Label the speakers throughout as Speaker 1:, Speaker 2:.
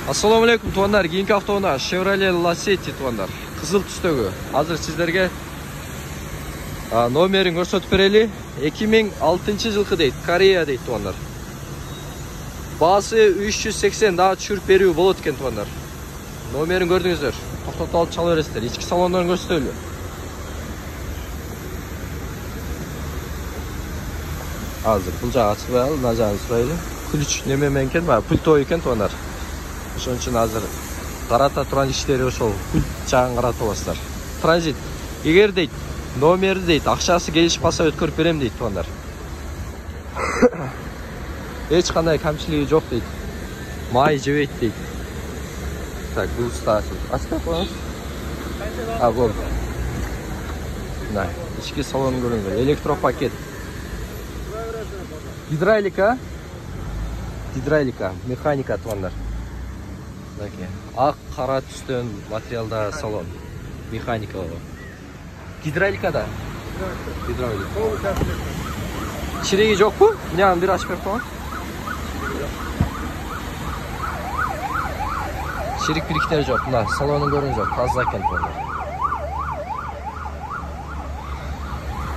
Speaker 1: Assalamu alaikum tuğanlar. Keyinki avtouna Chevrolet Lacetti tuğanlar. Kızıl түстөгү. Hazır sizlerge номерин көрсөтүп берели. 2006 жылкы дейт. Корея дейт туғандар. Баасы 380, daha түшүрүп берүү болот экен туғандар. Номерин көрдүңүздөр. Токтотуп алып чала бересиздер. Ички салондорун көрсөтөлү. Азыр бул жагы ачылбай алып, мына жагын сурайлы. Ключ неме менен экен, пультой экен туғандар. Ошон үчүн азыр карата турган иштери ошол пульт жагын каратып аласыздар. Транзит. Эгер дейт номерди дейт акчасы келишип калса өткөрүп берем дейт туғандар. Эч кандай камчылыгы жок дейт. Май жебейт дейт. Так, бул стасы. Ачып коюңуз. Болду. Мына ички салонун көрүңүздөр. Электропакет. Гидравлика, механика туғандар. Ак кара түстөн материалда салон. Механика болот. Гидравликада. Гидравлика. Чиреги жокпу? Мынаны бир ачып берип коюң. Чирик бириктери жок. Мына салонун көрүңүздөр, таза экен туғандар.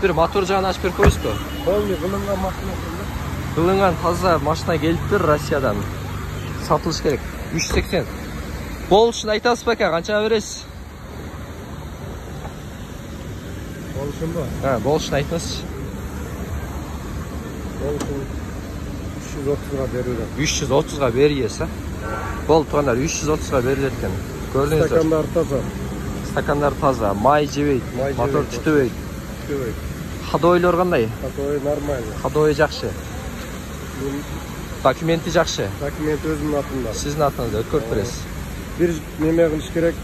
Speaker 1: Бир мотор жагын ачып берип коесузбу?
Speaker 2: Полный кылынган машина.
Speaker 1: Кылынган таза машина келиптир Россиядан. Сатылыш керек. 380. Болушун айтасыз беке, канчага бересиз?
Speaker 2: Болушун бу?
Speaker 1: Болушун айтыңызчы.
Speaker 2: Болушун 330га берилет.
Speaker 1: 330га берийсиз, Бол туғандар 330га берилет экен. Көрдүңүздөр.
Speaker 2: Стакандар таза.
Speaker 1: Стакандар таза, май жебейт, мотор түтөбөйт. Ходойлор кандай?
Speaker 2: Ходой нормально.
Speaker 1: Ходой жакшы. Документи жакшы.
Speaker 2: Документ өзүмдүн атымда.
Speaker 1: Сиздин атыңызда өткөрүп бересиз.
Speaker 2: Бир неме кылыш керек,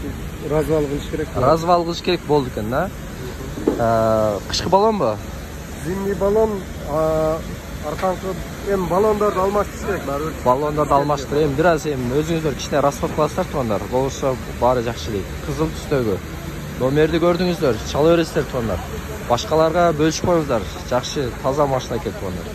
Speaker 2: развал кылыш керек.
Speaker 1: Развал кылыш керек болду экен, да? Кышкы баллонбу?
Speaker 2: Зимний баллон, арканкы баллондорду алмаштырыш керек, баары.
Speaker 1: Баллондорду алмаштырып, бир аз өзүңүздөр кичине расход кыласыздар туғандар. Болсо баары жакшы дейт. Кызыл түстөгү. Номерди көрдүңүздөр, чала бересиздер туғандар. Башкаларга бөлүшүп коюңуздар. Жакшы, таза машина экен туғандар.